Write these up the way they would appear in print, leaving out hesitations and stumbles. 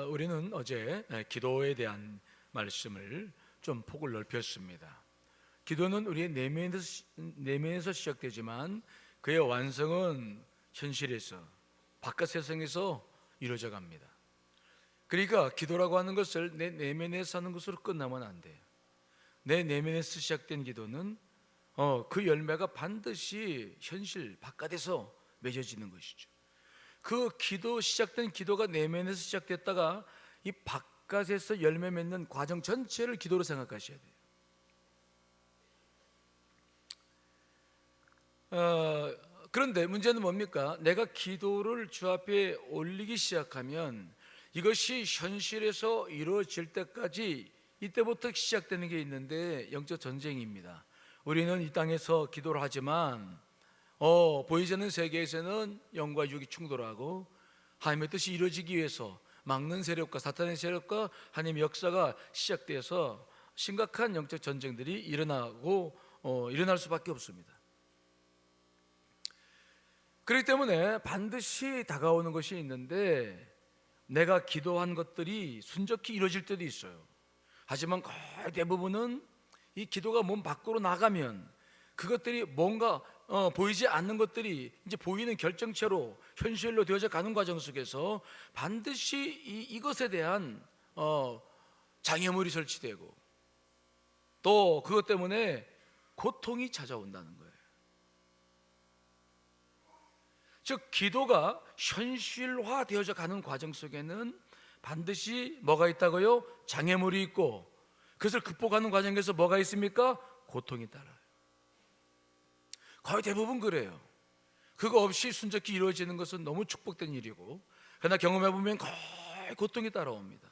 우리는 어제 기도에 대한 말씀을 좀 폭을 넓혔습니다. 기도는 우리의 내면에서 시작되지만 그의 완성은 현실에서, 바깥 세상에서 이루어져 갑니다. 그러니까 기도라고 하는 것을 내 내면에서 하는 것으로 끝나면 안 돼요. 내 내면에서 시작된 기도는 그 열매가 반드시 현실 바깥에서 맺어지는 것이죠. 그 시작된 기도가 내면에서 시작됐다가 이 바깥에서 열매 맺는 과정 전체를 기도로 생각하셔야 돼요. 그런데 문제는 뭡니까? 내가 기도를 주 앞에 올리기 시작하면 이것이 현실에서 이루어질 때까지, 이때부터 시작되는 게 있는데 영적 전쟁입니다. 우리는 이 땅에서 기도를 하지만 보이지 않는 세계에서는 영과 육이 충돌하고 하나님의 뜻이 이루어지기 위해서 막는 세력과 사탄의 세력과 하나님의 역사가 시작돼서 심각한 영적 전쟁들이 일어날 수밖에 없습니다. 그렇기 때문에 반드시 다가오는 것이 있는데 내가 기도한 것들이 순적히 이루어질 때도 있어요. 하지만 거의 대부분은 이 기도가 몸 밖으로 나가면 그것들이 뭔가 보이지 않는 것들이 이제 보이는 결정체로 현실로 되어져 가는 과정 속에서 반드시 이것에 대한 장애물이 설치되고 또 그것 때문에 고통이 찾아온다는 거예요. 즉 기도가 현실화 되어져 가는 과정 속에는 반드시 뭐가 있다고요? 장애물이 있고, 그것을 극복하는 과정에서 뭐가 있습니까? 고통이 따라요. 거의 대부분 그래요. 그거 없이 순적히 이루어지는 것은 너무 축복된 일이고, 그러나 경험해보면 거의 고통이 따라옵니다.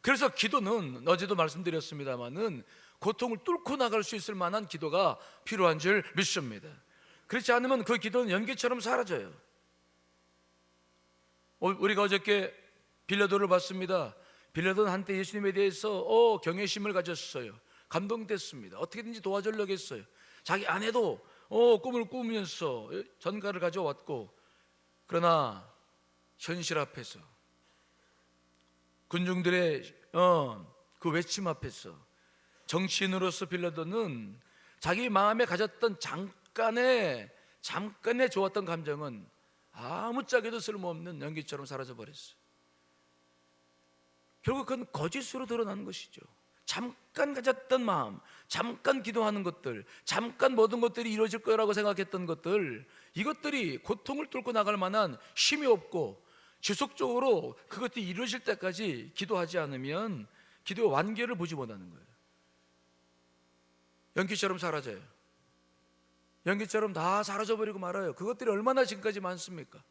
그래서 기도는 어제도 말씀드렸습니다마는 고통을 뚫고 나갈 수 있을 만한 기도가 필요한 줄 믿습니다. 그렇지 않으면 그 기도는 연기처럼 사라져요. 우리가 어저께 빌라도를 봤습니다. 빌라도는 한때 예수님에 대해서 경외심을 가졌어요. 감동됐습니다. 어떻게든지 도와주려고 했어요. 자기 아내도 꿈을 꾸면서 전가를 가져왔고, 그러나 현실 앞에서 군중들의 그 외침 앞에서 정치인으로서 빌라도는 자기 마음에 가졌던 잠깐의 좋았던 감정은 아무짝에도 쓸모없는 연기처럼 사라져버렸어요. 결국 그건 거짓으로 드러나는 것이죠. 잠깐 가졌던 마음, 잠깐 기도하는 것들, 잠깐 모든 것들이 이루어질 거라고 생각했던 것들, 이것들이 고통을 뚫고 나갈 만한 힘이 없고 지속적으로 그것들이 이루어질 때까지 기도하지 않으면 기도의 완결을 보지 못하는 거예요. 연기처럼 사라져요. 연기처럼 다 사라져버리고 말아요. 그것들이 얼마나 지금까지 많습니까?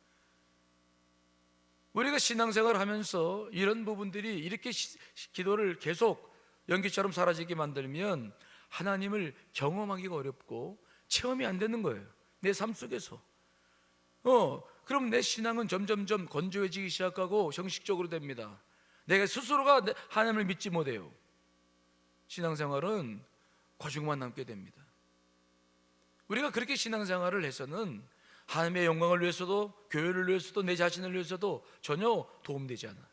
우리가 신앙생활을 하면서 이런 부분들이 이렇게 기도를 계속 연기처럼 사라지게 만들면 하나님을 경험하기가 어렵고 체험이 안 되는 거예요. 내 삶 속에서. 그럼 내 신앙은 점점점 건조해지기 시작하고 형식적으로 됩니다. 내가 스스로가 하나님을 믿지 못해요. 신앙생활은 거죽만 남게 됩니다. 우리가 그렇게 신앙생활을 해서는 하나님의 영광을 위해서도, 교회를 위해서도, 내 자신을 위해서도 전혀 도움되지 않아요.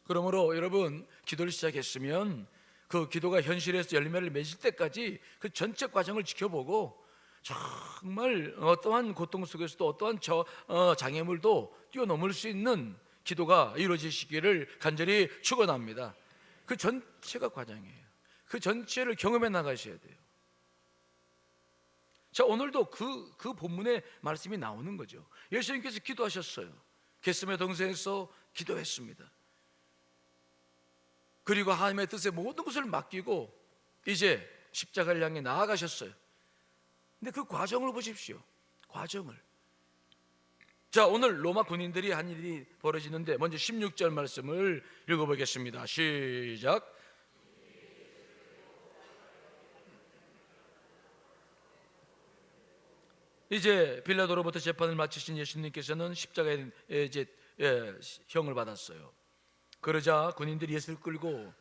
그러므로 여러분, 기도를 시작했으면 그 기도가 현실에서 열매를 맺을 때까지 그 전체 과정을 지켜보고 정말 어떠한 고통 속에서도 어떠한 장애물도 뛰어넘을 수 있는 기도가 이루어지시기를 간절히 축원합니다. 그 전체가 과정이에요. 그 전체를 경험해 나가셔야 돼요. 자, 오늘도 그 본문의 말씀이 나오는 거죠. 예수님께서 기도하셨어요. 겟세마네 동산에서 기도했습니다. 그리고 하나님의 뜻에 모든 것을 맡기고 이제 십자가를 향해 나아가셨어요. 근데 그 과정을 보십시오. 과정을. 자, 오늘 로마 군인들이 한 일이 벌어지는데 먼저 16절 말씀을 읽어보겠습니다. 시작. 이제 빌라도로부터 재판을 마치신 예수님께서는 십자가에 형을 받았어요. 그러자 군인들이 예수를 끌고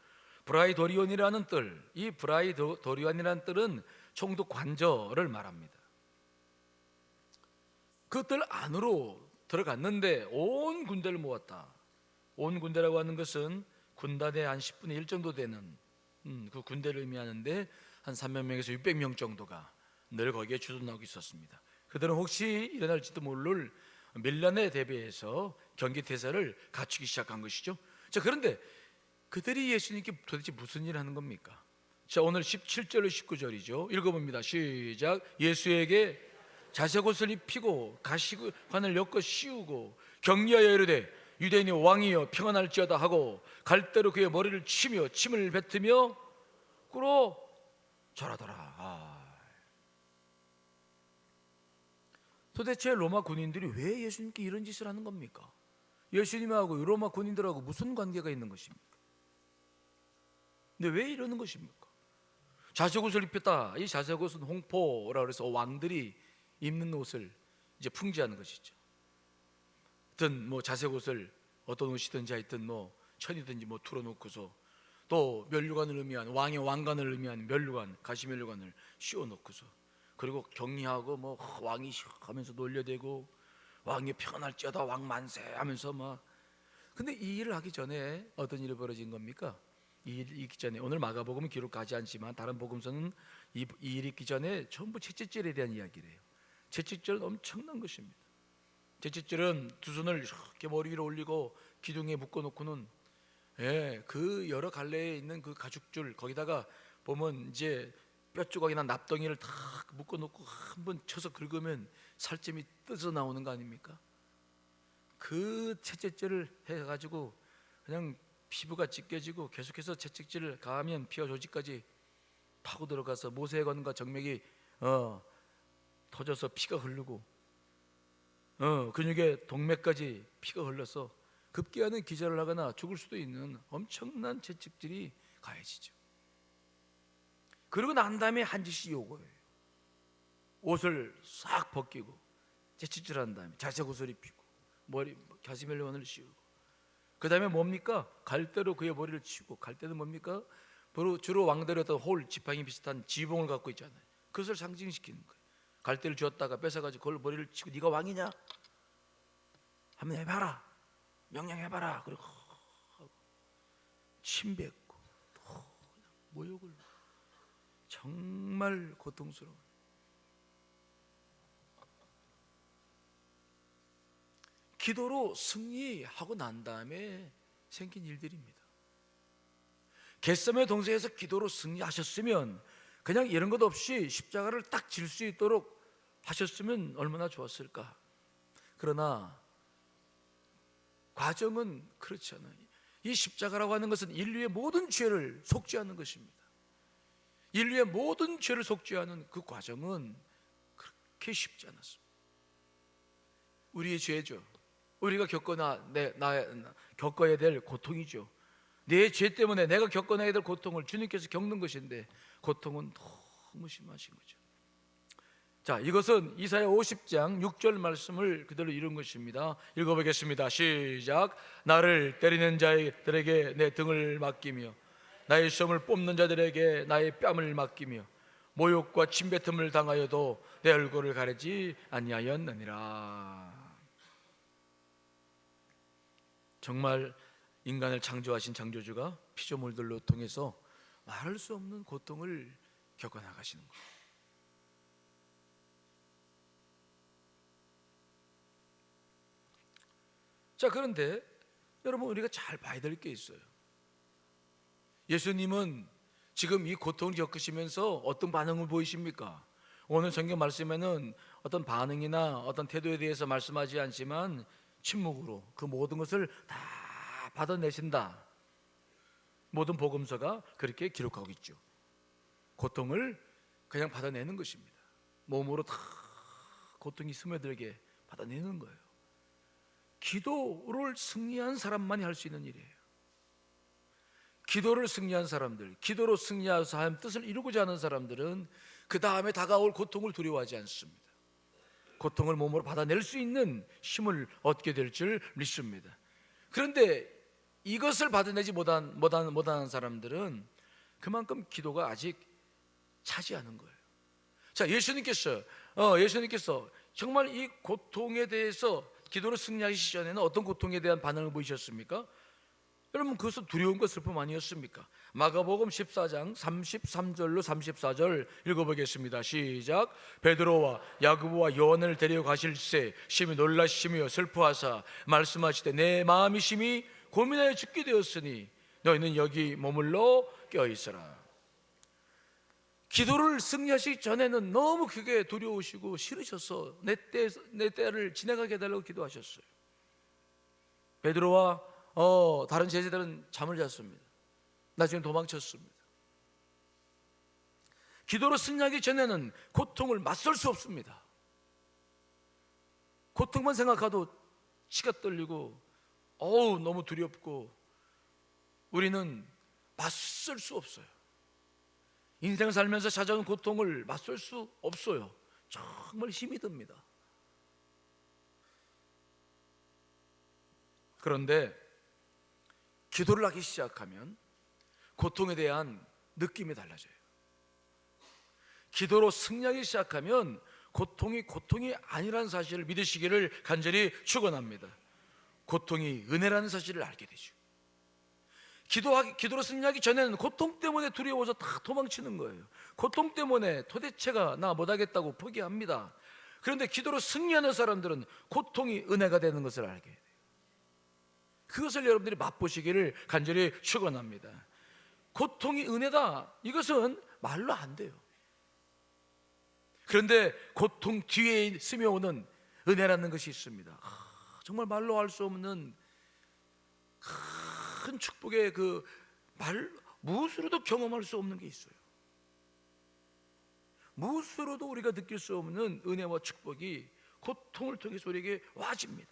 브라이도리온이라는 뜰, 이 브라이도리온이라는 뜰은 총독 관저를 말합니다. 그 뜰 안으로 들어갔는데 온 군대를 모았다. 온 군대라고 하는 것은 군단의 한 10분의 1 정도 되는 그 군대를 의미하는데 한 300 명에서 600 명 정도가 늘 거기에 주둔하고 있었습니다. 그들은 혹시 일어날지도 모를 밀란에 대비해서 경계태세를 갖추기 시작한 것이죠. 자, 그런데 그들이 예수님께 도대체 무슨 일을 하는 겁니까? 자, 오늘 17절로 19절이죠. 읽어봅니다. 시작. 예수에게 자색옷을 입히고 가시관을 엮어 씌우고 격려하여 이르되 유대인이 왕이여 평안할지어다 하고 갈대로 그의 머리를 치며 침을 뱉으며 꿇어 절하더라. 도대체 로마 군인들이 왜 예수님께 이런 짓을 하는 겁니까? 예수님하고 로마 군인들하고 무슨 관계가 있는 것입니까? 근데 왜 이러는 것입니까? 자색옷을 입혔다. 이 자색옷은 홍포라 그래서 왕들이 입는 옷을 이제 풍지하는 것이죠. 어떤 뭐 자색옷을 어떤 옷이든지 하여튼 뭐 천이든지 뭐 틀어놓고서 또 면류관을 의미한 왕의 왕관을 의미한 면류관, 가시면류관을 씌워놓고서 그리고 격리하고 뭐 왕이 하면서 놀려대고 왕이 평안할지어다 왕 만세 하면서 막. 근데 이 일을 하기 전에 어떤 일이 벌어진 겁니까? 이 일이 있기 전에 오늘 마가복음은 기록하지 않지만 다른 복음서는 이 일이 있기 전에 전부 채찍질에 대한 이야기를 해요. 채찍질은 엄청난 것입니다. 채찍질은 두 손을 이렇게 머리 위로 올리고 기둥에 묶어놓고는 그 여러 갈래에 있는 그 가죽줄 거기다가 보면 이제 뼈 조각이나 납덩이를 다 묶어놓고 한번 쳐서 긁으면 살점이 뜯어 나오는 거 아닙니까? 그 채찍질을 해가지고 그냥 피부가 찢겨지고 계속해서 채찍질을 가하면 피와 조직까지 파고 들어가서 모세의 건과 정맥이 터져서 피가 흐르고 근육의 동맥까지 피가 흘러서 급기야는 기절을 하거나 죽을 수도 있는 엄청난 채찍질이 가해지죠. 그러고 난 다음에 한 짓이 요거예요. 옷을 싹 벗기고 채찍질한 다음에 자색옷을 입히고 머리 가시멜론을 씌우고 그 다음에 뭡니까? 갈대로 그의 머리를 치고, 갈대는 뭡니까? 주로 왕들이 어떤 홀 지팡이 비슷한 지붕을 갖고 있잖아요. 그것을 상징시키는 거예요. 갈대를 쥐었다가 뺏어가지고 그걸 머리를 치고 네가 왕이냐? 한번 해봐라, 명령해봐라. 그리고 침 뱉고 모욕을. 정말 고통스러운. 기도로 승리하고 난 다음에 생긴 일들입니다. 겟세마네 동산에서 기도로 승리하셨으면 그냥 이런 것 없이 십자가를 딱 질 수 있도록 하셨으면 얼마나 좋았을까. 그러나 과정은 그렇지 않아요. 이 십자가라고 하는 것은 인류의 모든 죄를 속죄하는 것입니다. 인류의 모든 죄를 속죄하는 그 과정은 그렇게 쉽지 않았습니다. 우리의 죄죠. 우리가 겪어야 될 고통이죠. 내 죄 때문에 내가 겪어내야 될 고통을 주님께서 겪는 것인데 고통은 너무 심하신 거죠. 자, 이것은 이사야 50장 6절 말씀을 그대로 이룬 것입니다. 읽어보겠습니다. 시작. 나를 때리는 자들에게 내 등을 맡기며 나의 시험을 뽑는 자들에게 나의 뺨을 맡기며 모욕과 침뱉음을 당하여도 내 얼굴을 가리지 아니하였느니라. 정말 인간을 창조하신 창조주가 피조물들로 통해서 말할 수 없는 고통을 겪어나가시는 거예요. 자, 그런데 여러분, 우리가 잘 봐야 될 게 있어요. 예수님은 지금 이 고통을 겪으시면서 어떤 반응을 보이십니까? 오늘 성경 말씀에는 어떤 반응이나 어떤 태도에 대해서 말씀하지 않지만 침묵으로 그 모든 것을 다 받아내신다. 모든 복음서가 그렇게 기록하고 있죠. 고통을 그냥 받아내는 것입니다. 몸으로 다 고통이 스며들게 받아내는 거예요. 기도를 승리한 사람만이 할 수 있는 일이에요. 기도를 승리한 사람들, 기도로 승리해서 하나님 뜻을 이루고자 하는 사람들은 그 다음에 다가올 고통을 두려워하지 않습니다. 고통을 몸으로 받아낼 수 있는 힘을 얻게 될 줄 믿습니다. 그런데 이것을 받아내지 못하는 사람들은 그만큼 기도가 아직 차지 않은 거예요. 자, 예수님께서 정말 이 고통에 대해서 기도로 승리하기 시전에는 어떤 고통에 대한 반응을 보이셨습니까? 여러분, 그것은 두려움과 슬픔 아니었습니까? 마가복음 14장 33절로 34절 읽어보겠습니다. 시작. 베드로와 야고보와 요한을 데려가실새 심히 놀라시며 슬퍼하사 말씀하시되 내 마음이 심히 고민하여 죽게 되었으니 너희는 여기 머물러 껴있으라. 기도를 승리하시기 전에는 너무 그게 두려우시고 싫으셔서 내 때를 지나가게 해달라고 기도하셨어요. 베드로와 다른 제자들은 잠을 잤습니다. 나중에 도망쳤습니다. 기도로 승리하기 전에는 고통을 맞설 수 없습니다. 고통만 생각해도 치가 떨리고 너무 두렵고 우리는 맞설 수 없어요. 인생을 살면서 찾아온 고통을 맞설 수 없어요. 정말 힘이 듭니다. 그런데 기도를 하기 시작하면 고통에 대한 느낌이 달라져요. 기도로 승리하기 시작하면 고통이 아니라는 사실을 믿으시기를 간절히 축원합니다. 고통이 은혜라는 사실을 알게 되죠. 기도로 승리하기 전에는 고통 때문에 두려워서 다 도망치는 거예요. 고통 때문에 도대체가 나 못하겠다고 포기합니다. 그런데 기도로 승리하는 사람들은 고통이 은혜가 되는 것을 알게 돼요. 그것을 여러분들이 맛보시기를 간절히 축원합니다. 고통이 은혜다, 이것은 말로 안 돼요. 그런데 고통 뒤에 스며오는 은혜라는 것이 있습니다. 정말 말로 할 수 없는 큰 축복의 무엇으로도 경험할 수 없는 게 있어요. 무엇으로도 우리가 느낄 수 없는 은혜와 축복이 고통을 통해서 우리에게 와집니다.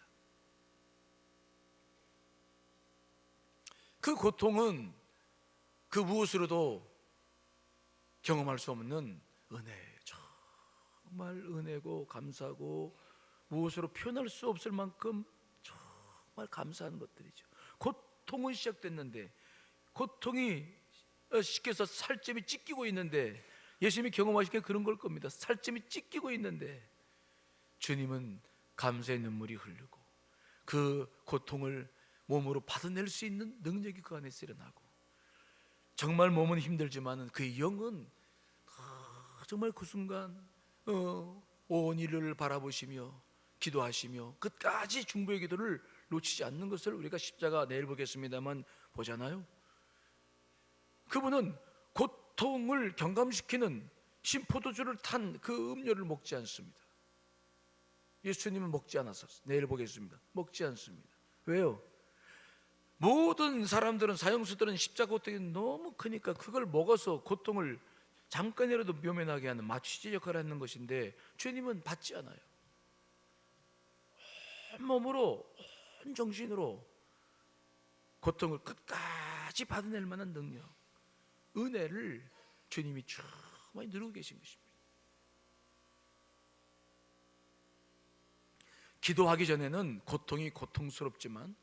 그 고통은 그 무엇으로도 경험할 수 없는 은혜, 정말 은혜고 감사고 무엇으로 표현할 수 없을 만큼 정말 감사한 것들이죠. 고통은 시작됐는데, 고통이 시켜서 살점이 찢기고 있는데, 예수님이 경험하신 게 그런 걸 겁니다. 살점이 찢기고 있는데 주님은 감사의 눈물이 흐르고 그 고통을 몸으로 받아낼 수 있는 능력이 그 안에서 일어나고, 정말 몸은 힘들지만 그 영은 정말 그 순간 온 인류를 바라보시며 기도하시며 끝까지 중보의 기도를 놓치지 않는 것을 우리가 십자가 내일 보겠습니다만 보잖아요. 그분은 고통을 경감시키는 신포도주를 탄 그 음료를 먹지 않습니다. 예수님은 먹지 않았었어요. 내일 보겠습니다. 먹지 않습니다. 왜요? 모든 사람들은, 사형수들은 십자가 고통이 너무 크니까 그걸 먹어서 고통을 잠깐이라도 묘면하게 하는 마취제 역할을 하는 것인데, 주님은 받지 않아요. 온 몸으로, 온 정신으로 고통을 끝까지 받아낼 만한 능력, 은혜를 주님이 충만히 누리고 계신 것입니다. 기도하기 전에는 고통이 고통스럽지만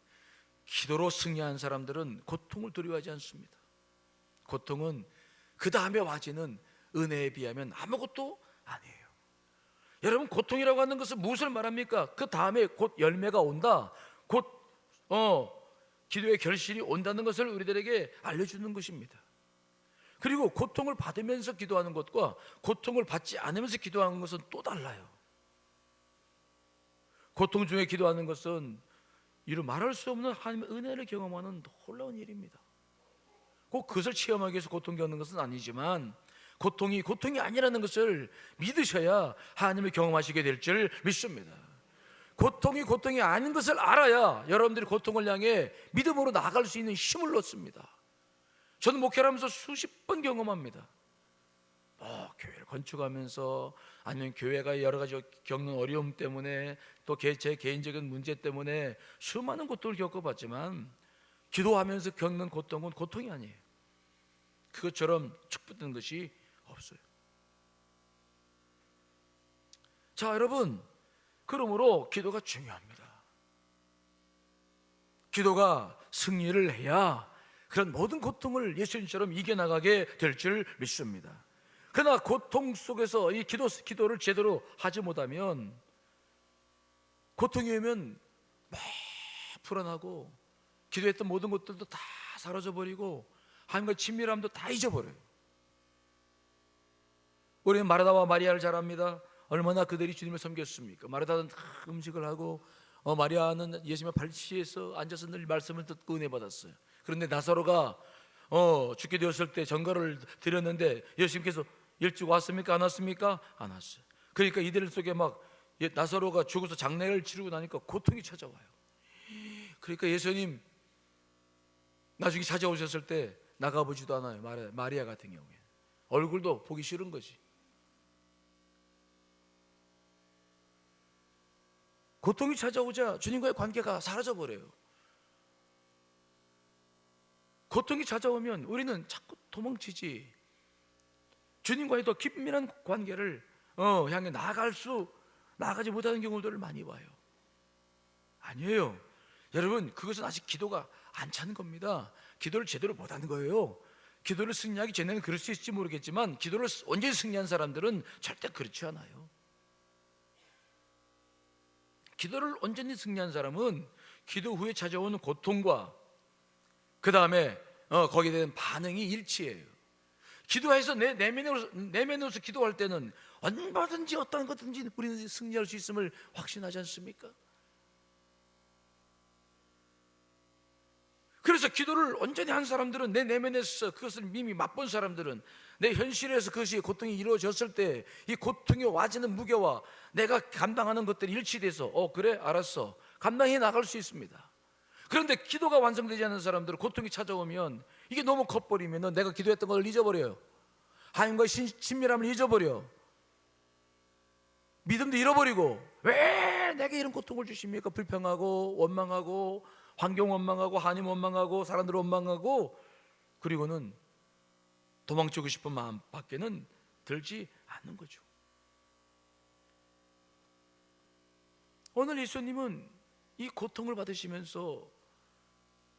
기도로 승리한 사람들은 고통을 두려워하지 않습니다. 고통은 그 다음에 와지는 은혜에 비하면 아무것도 아니에요. 여러분, 고통이라고 하는 것은 무엇을 말합니까? 그 다음에 곧 열매가 온다, 곧 기도의 결실이 온다는 것을 우리들에게 알려주는 것입니다. 그리고 고통을 받으면서 기도하는 것과 고통을 받지 않으면서 기도하는 것은 또 달라요. 고통 중에 기도하는 것은 이루 말할 수 없는 하나님의 은혜를 경험하는 놀라운 일입니다. 꼭 그것을 체험하기 위해서 고통 겪는 것은 아니지만, 고통이 아니라는 것을 믿으셔야 하나님을 경험하시게 될 줄 믿습니다. 고통이 아닌 것을 알아야 여러분들이 고통을 향해 믿음으로 나아갈 수 있는 힘을 얻습니다. 저는 목회를 하면서 수십 번 경험합니다. 교회를 건축하면서, 아니면 교회가 여러 가지 겪는 어려움 때문에, 또 제 개인적인 문제 때문에 수많은 고통을 겪어봤지만, 기도하면서 겪는 고통은 고통이 아니에요. 그것처럼 축복되는 것이 없어요. 자, 여러분, 그러므로 기도가 중요합니다. 기도가 승리를 해야 그런 모든 고통을 예수님처럼 이겨나가게 될 줄 믿습니다. 그러나 고통 속에서 이 기도를 제대로 하지 못하면, 고통이 오면 불안하고 기도했던 모든 것들도 다 사라져 버리고 하나님과 친밀함도 다 잊어버려요. 우리는 마르다와 마리아를 잘 압니다. 얼마나 그들이 주님을 섬겼습니까? 마르다는 다 음식을 하고 마리아는 예수님의 발치에서 앉아서 늘 말씀을 듣고 은혜 받았어요. 그런데 나사로가 죽게 되었을 때 전가를 드렸는데 예수님께서 일찍 왔습니까? 안 왔습니까? 안 왔어요. 그러니까 이들 속에 막 나사로가 죽어서 장례를 치르고 나니까 고통이 찾아와요. 그러니까 예수님 나중에 찾아오셨을 때 나가보지도 않아요. 마리아 같은 경우에 얼굴도 보기 싫은 거지. 고통이 찾아오자 주님과의 관계가 사라져버려요. 고통이 찾아오면 우리는 자꾸 도망치지 주님과의 더 긴밀한 관계를 향해 나아가지 못하는 경우들을 많이 봐요. 아니에요. 여러분, 그것은 아직 기도가 안 차는 겁니다. 기도를 제대로 못하는 거예요. 기도를 승리하기 전에는 그럴 수 있을지 모르겠지만 기도를 언제 승리한 사람들은 절대 그렇지 않아요. 기도를 온전히 승리한 사람은 기도 후에 찾아오는 고통과 그 다음에 거기에 대한 반응이 일치해요. 기도해서 내면으로서 기도할 때는 얼마든지 어떤 것든지 우리는 승리할 수 있음을 확신하지 않습니까? 그래서 기도를 온전히 한 사람들은 내 내면에서 그것을 이미 맛본 사람들은 내 현실에서 그것이 고통이 이루어졌을 때 이 고통이 와지는 무게와 내가 감당하는 것들이 일치돼서 그래 알았어 감당해 나갈 수 있습니다. 그런데 기도가 완성되지 않는 사람들은 고통이 찾아오면 이게 너무 커버리면 내가 기도했던 걸 잊어버려요. 하나님과의 친밀함을 잊어버려. 믿음도 잃어버리고 왜 내게 이런 고통을 주십니까? 불평하고 원망하고 환경 원망하고 하나님 원망하고 사람들 원망하고 그리고는 도망치고 싶은 마음밖에는 들지 않는 거죠. 오늘 예수님은 이 고통을 받으시면서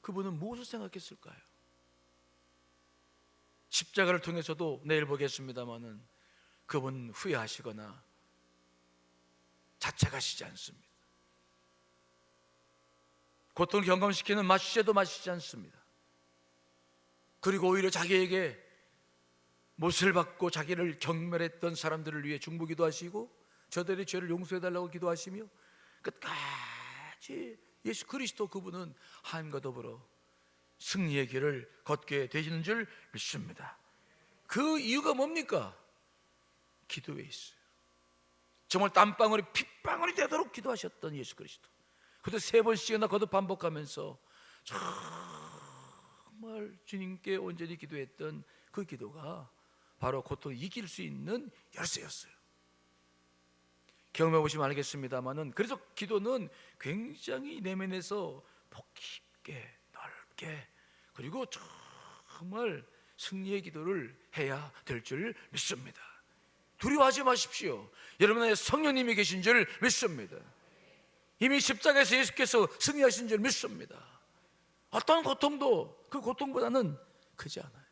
그분은 무엇을 생각했을까요? 십자가를 통해서도 내일 보겠습니다마는 그분은 후회하시거나 자책하시지 않습니다. 고통을 경감시키는 마시제도 마시지 않습니다. 그리고 오히려 자기에게 못을 받고 자기를 경멸했던 사람들을 위해 중보기도 하시고 저들의 죄를 용서해달라고 기도하시며 끝까지 예수 그리스도 그분은 하나님과 더불어 승리의 길을 걷게 되시는 줄 믿습니다. 그 이유가 뭡니까? 기도에 있어요. 정말 땀방울이 핏방울이 되도록 기도하셨던 예수 그리스도, 그것도 3번씩이나 거듭 반복하면서 정말 주님께 온전히 기도했던 그 기도가 바로 고통을 이길 수 있는 열쇠였어요. 경험해 보시면 알겠습니다만은 그래서 기도는 굉장히 내면에서 깊게 넓게 그리고 정말 승리의 기도를 해야 될 줄 믿습니다. 두려워하지 마십시오. 여러분 안에 성령님이 계신 줄 믿습니다. 이미 십자가에서 예수께서 승리하신 줄 믿습니다. 어떤 고통도 그 고통보다는 크지 않아요.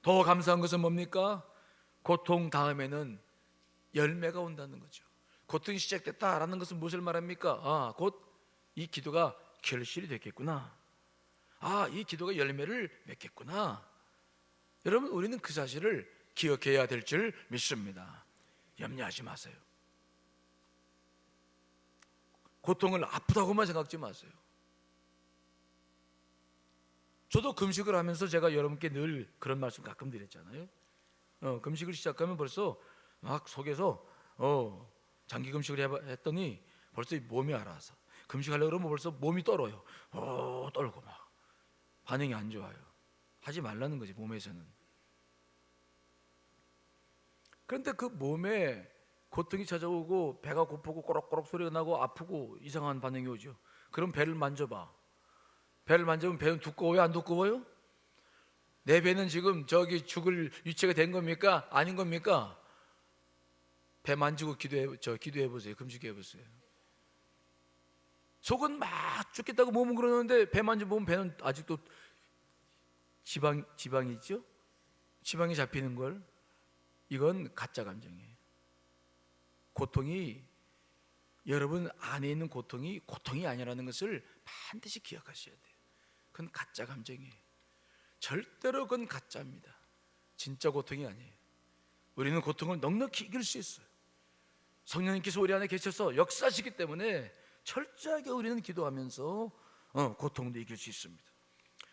더 감사한 것은 뭡니까? 고통 다음에는 열매가 온다는 거죠. 고통이 시작됐다라는 것은 무엇을 말합니까? 곧 이 기도가 결실이 됐겠구나. 이 기도가 열매를 맺겠구나. 여러분, 우리는 그 사실을 기억해야 될 줄 믿습니다. 염려하지 마세요. 고통을 아프다고만 생각지 마세요. 저도 금식을 하면서 제가 여러분께 늘 그런 말씀 가끔 드렸잖아요. 금식을 시작하면 벌써 막 속에서 장기 금식을 했더니 벌써 몸이 알아서 금식하려고 그러면 벌써 몸이 떨어요. 떨고 막 반응이 안 좋아요. 하지 말라는 거지, 몸에서는. 그런데 그 몸에 고통이 찾아오고 배가 고프고 꼬락꼬락 소리가 나고 아프고 이상한 반응이 오죠. 그럼 배를 만져봐. 배를 만져보면 배는 두꺼워요? 안 두꺼워요? 내 배는 지금 저기 죽을 위치가 된 겁니까? 아닌 겁니까? 배 만지고 기도해 보세요. 금식해 보세요. 속은 막 죽겠다고 몸은 그러는데 배 만져보면 배는 아직도 지방이 있죠? 지방이 잡히는 걸. 이건 가짜 감정이에요. 고통이 여러분 안에 있는 고통이 고통이 아니라는 것을 반드시 기억하셔야 돼요. 그건 가짜 감정이에요. 절대로 그건 가짜입니다. 진짜 고통이 아니에요. 우리는 고통을 넉넉히 이길 수 있어요. 성령님께서 우리 안에 계셔서 역사하시기 때문에 철저하게 우리는 기도하면서 고통도 이길 수 있습니다.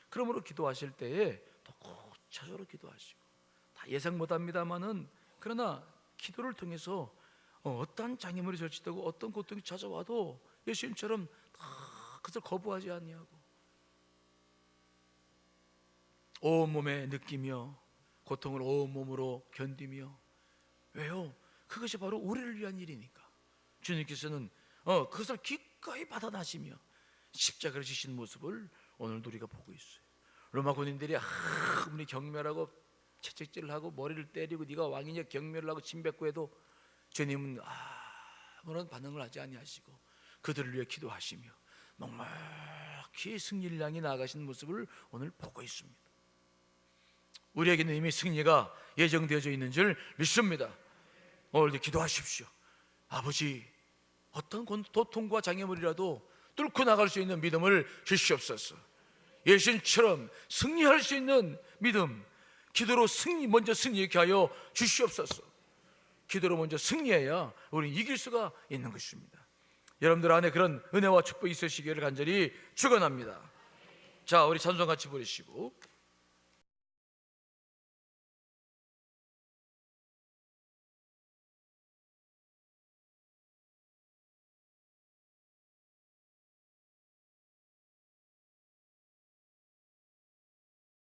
그러므로 기도하실 때에 더 구체적으로 기도하시고, 다 예상 못합니다만은 그러나 기도를 통해서 어떤 장애물이 절치되고 어떤 고통이 찾아와도 예수님처럼 다 그것을 거부하지 아니하고 온몸에 느끼며 고통을 온몸으로 견디며. 왜요? 그것이 바로 우리를 위한 일이니까. 주님께서는 그것을 기꺼이 받아나시며 십자가를 지신 모습을 오늘도 우리가 보고 있어요. 로마 군인들이 아무리 경멸하고 채찍질을 하고 머리를 때리고 네가 왕이냐 경멸을 하고 침뱉고 해도 주님은 아무런 반응을 하지 아니하시고 그들을 위해 기도하시며 넉넉히 승리를 향해 나아가신 모습을 오늘 보고 있습니다. 우리에게는 이미 승리가 예정되어져 있는 줄 믿습니다. 오늘도 기도하십시오. 아버지, 어떤 고통과 장애물이라도 뚫고 나갈 수 있는 믿음을 주시옵소서. 예수님처럼 승리할 수 있는 믿음, 기도로 먼저 승리하게 하여 주시옵소서. 기도로 먼저 승리해야 우리는 이길 수가 있는 것입니다. 여러분들 안에 그런 은혜와 축복이 있으시기를 간절히 축원합니다. 자, 우리 찬송 같이 부르시고